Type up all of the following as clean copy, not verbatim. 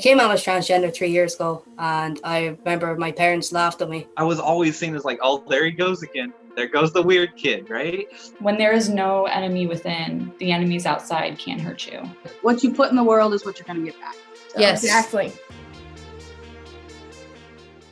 came out as transgender 3 years ago, and I remember my parents laughed at me. I was always seen as like, oh, there he goes again. There goes the weird kid, right? When there is no enemy within, the enemies outside can't hurt you. What you put in the world is what you're going to get back. So. Yes. Exactly.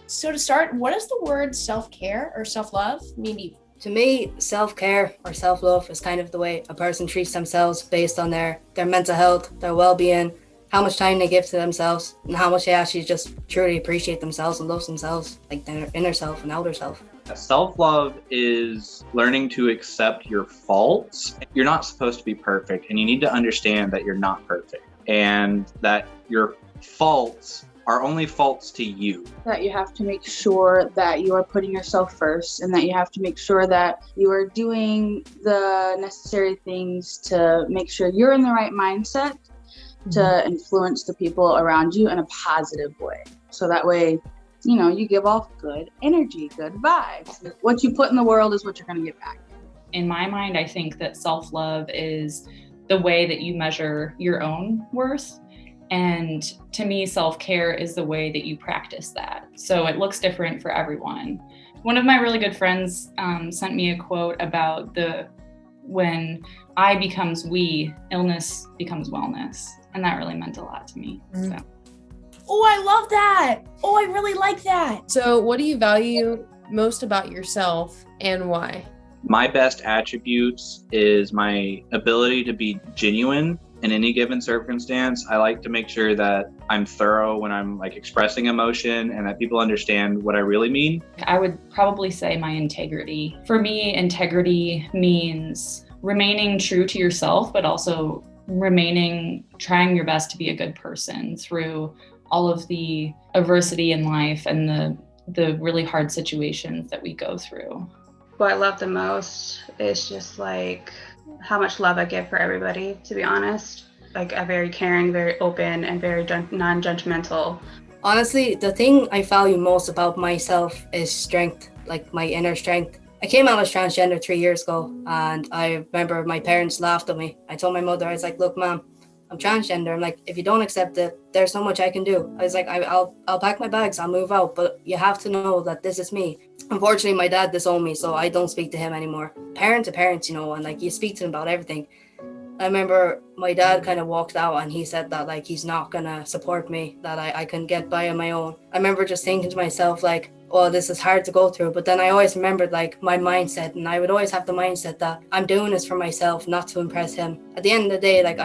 So to start, what does the word self-care or self-love mean to you? To me, self-care or self-love is kind of the way a person treats themselves based on their mental health, their well-being, how much time they give to themselves, and how much they actually just truly appreciate themselves and love themselves, like their inner self and outer self. Self-love is learning to accept your faults. You're not supposed to be perfect, and you need to understand that you're not perfect and that your faults are only faults to you. That you have to make sure that you are putting yourself first, and that you have to make sure that you are doing the necessary things to make sure you're in the right mindset to influence the people around you in a positive way. So that way, you know, you give off good energy, good vibes. What you put in the world is what you're going to get back. In my mind, I think that self-love is the way that you measure your own worth. And to me, self-care is the way that you practice that. So it looks different for everyone. One of my really good friends sent me a quote about when I becomes we, illness becomes wellness. And that really meant a lot to me. So. Oh, I love that. Oh, I really like that. So what do you value most about yourself and why? My best attributes is my ability to be genuine in any given circumstance. I like to make sure that I'm thorough when I'm like expressing emotion and that people understand what I really mean. I would probably say my integrity. For me, integrity means remaining true to yourself, but also trying your best to be a good person through all of the adversity in life and the really hard situations that we go through. What I love the most is just like how much love I give for everybody, to be honest. Like I'm very caring, very open, and very non-judgmental. Honestly, the thing I value most about myself is strength, like my inner strength. I came out as transgender 3 years ago, and I remember my parents laughed at me. I told my mother, I was like, look, Mom, I'm transgender. I'm like, if you don't accept it, there's so much I can do. I was like, I'll pack my bags, I'll move out, but you have to know that this is me. Unfortunately, my dad disowned me, so I don't speak to him anymore. Parent to parents, you know, and like you speak to them about everything. I remember my dad kind of walked out and he said that like he's not gonna support me, that I can get by on my own. I remember just thinking to myself like, oh, this is hard to go through. But then I always remembered like my mindset, and I would always have the mindset that I'm doing this for myself, not to impress him. At the end of the day, like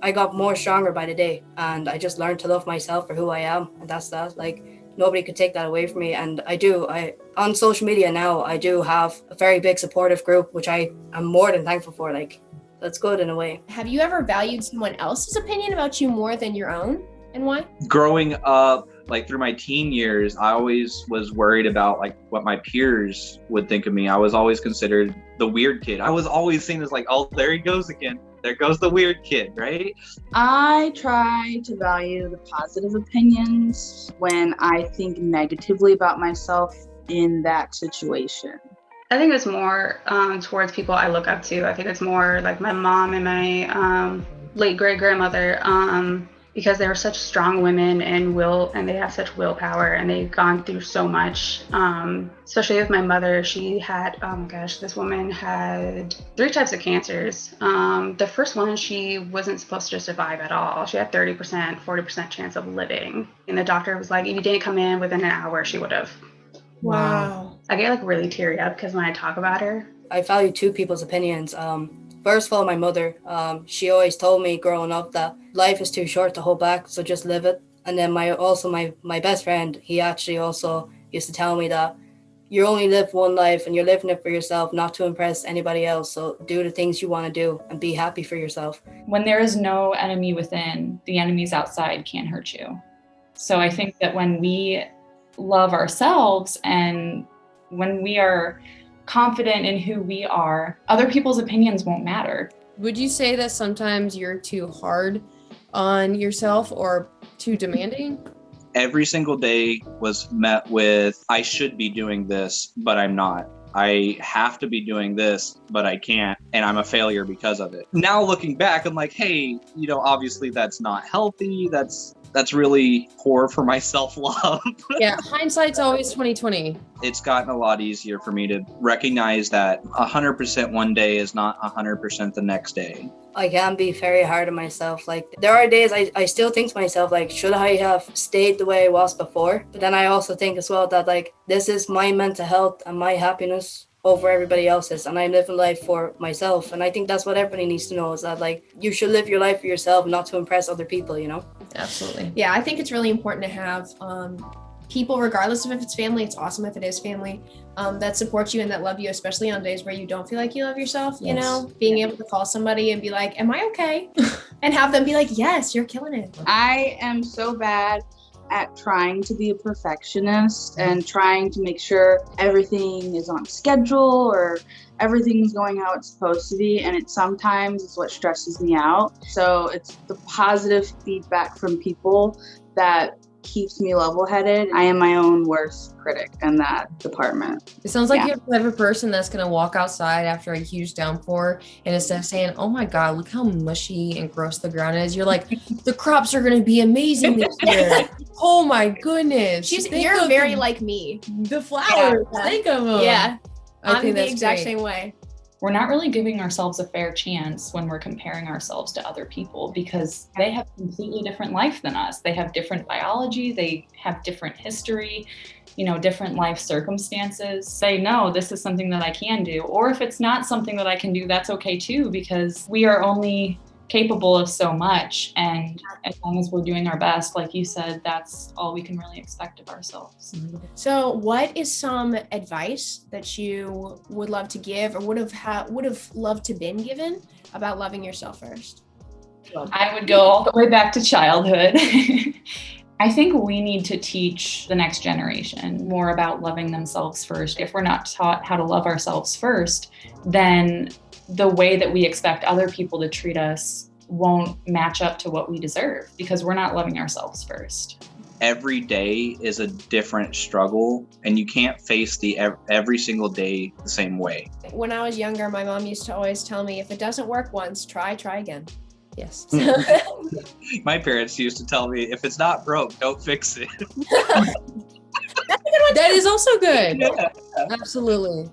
I got more stronger by the day, and I just learned to love myself for who I am, and that's that. Like nobody could take that away from me. And I on social media now, I do have a very big supportive group, which I am more than thankful for. Like that's good in a way. Have you ever valued someone else's opinion about you more than your own, and why? Growing up, like through my teen years, I always was worried about like what my peers would think of me. I was always considered the weird kid. I was always seen as like, oh, there he goes again. There goes the weird kid, right? I try to value the positive opinions when I think negatively about myself in that situation. I think it's more towards people I look up to. I think it's more like my mom and my late great-grandmother, because they were such strong women and they have such willpower, and they've gone through so much. Especially with my mother, she had, oh my gosh, this woman had 3 types of cancers. The first one, she wasn't supposed to survive at all. She had 30%, 40% chance of living. And the doctor was like, if you didn't come in within an hour, she would have. Wow. I get like really teary up because when I talk about her. I value 2 people's opinions. First of all, my mother, she always told me growing up that life is too short to hold back, so just live it. And then my best friend, he actually also used to tell me that you only live one life and you're living it for yourself, not to impress anybody else. So do the things you want to do and be happy for yourself. When there is no enemy within, the enemies outside can't hurt you. So I think that when we love ourselves and when we are confident in who we are, other people's opinions won't matter. Would you say that sometimes you're too hard on yourself or too demanding? Every single day was met with, I should be doing this, but I'm not. I have to be doing this, but I can't, and I'm a failure because of it. Now looking back, I'm like, hey, obviously that's not healthy. That's that's really poor for my self-love. Yeah, hindsight's always 2020. It's gotten a lot easier for me to recognize that 100% one day is not 100% the next day. I can be very hard on myself. Like, there are days I still think to myself, like, should I have stayed the way I was before? But then I also think as well that, like, this is my mental health and my happiness over everybody else's, and I'm living life for myself. And I think that's what everybody needs to know, is that, like, you should live your life for yourself, not to impress other people, you know? Absolutely. Yeah, I think it's really important to have people, regardless of if it's family, it's awesome if it is family, that support you and that love you, especially on days where you don't feel like you love yourself. You know, being able to call somebody and be like, am I okay? And have them be like, yes, you're killing it. I am so bad at trying to be a perfectionist and trying to make sure everything is on schedule or everything's going how it's supposed to be, and it sometimes is what stresses me out. So it's the positive feedback from people that keeps me level-headed. I am my own worst critic in that department. It sounds like you're the type of person that's going to walk outside after a huge downpour, and instead of saying, oh my God, look how mushy and gross the ground is, you're like, the crops are going to be amazing this year. Oh my goodness. You're very like me. The flowers. Yeah. Think of them. Yeah. I think the that's exact great. same way. We're not really giving ourselves a fair chance when we're comparing ourselves to other people, because they have completely different life than us. They have different biology, they have different history, you know, different life circumstances. Say, no, this is something that I can do. Or if it's not something that I can do, that's okay too, because we are only capable of so much. And as long as we're doing our best, like you said, that's all we can really expect of ourselves. So what is some advice that you would love to give, or would have loved to been given, about loving yourself first? I would go all the way back to childhood. I think we need to teach the next generation more about loving themselves first. If we're not taught how to love ourselves first, then the way that we expect other people to treat us won't match up to what we deserve, because we're not loving ourselves first. Every day is a different struggle, and you can't face every single day the same way. When I was younger, my mom used to always tell me, if it doesn't work once, try again. Yes. My parents used to tell me, if it's not broke, don't fix it. That is also good. Yeah. Absolutely.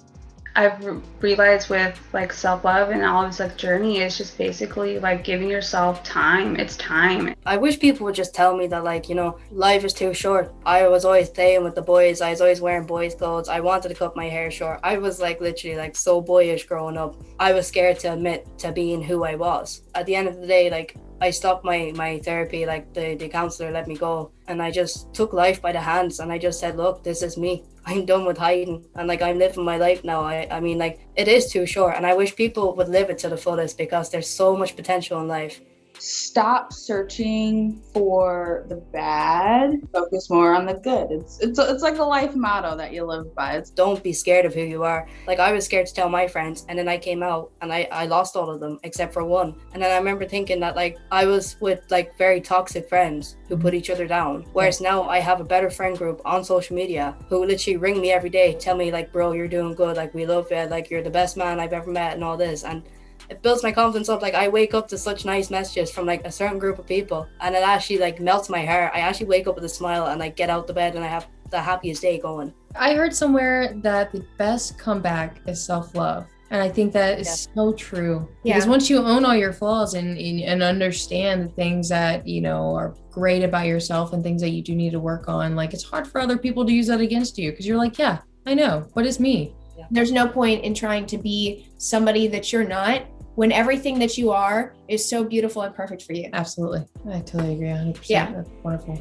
I've realized with like self-love and all of this like journey is just basically like giving yourself time. It's time. I wish people would just tell me that, like, you know, life is too short. I was always playing with the boys. I was always wearing boys' clothes. I wanted to cut my hair short. I was like literally like so boyish growing up. I was scared to admit to being who I was. At the end of the day, like, I stopped my therapy, like the counselor let me go, and I just took life by the hands, and I just said, look, this is me. I'm done with hiding, and like, I'm living my life now. I mean, like, it is too short, and I wish people would live it to the fullest, because there's so much potential in life. Stop searching for the bad. Focus more on the good. It's like a life motto that you live by. Don't be scared of who you are. Like, I was scared to tell my friends, and then I came out and I lost all of them except for one. And then I remember thinking that, like, I was with like very toxic friends who put each other down. Whereas now I have a better friend group on social media who literally ring me every day, tell me like, bro, you're doing good. Like, we love you. Like, you're the best man I've ever met and all this. And it builds my confidence up. Like, I wake up to such nice messages from like a certain group of people, and it actually like melts my heart. I actually wake up with a smile and like get out the bed, and I have the happiest day going. I heard somewhere that the best comeback is self-love. And I think that is so true. Because once you own all your flaws and understand the things that, you know, are great about yourself and things that you do need to work on, like, it's hard for other people to use that against you, because you're like, yeah, I know, what is me? There's no point in trying to be somebody that you're not, when everything that you are is so beautiful and perfect for you. Absolutely. I totally agree 100%. Yeah. That's wonderful.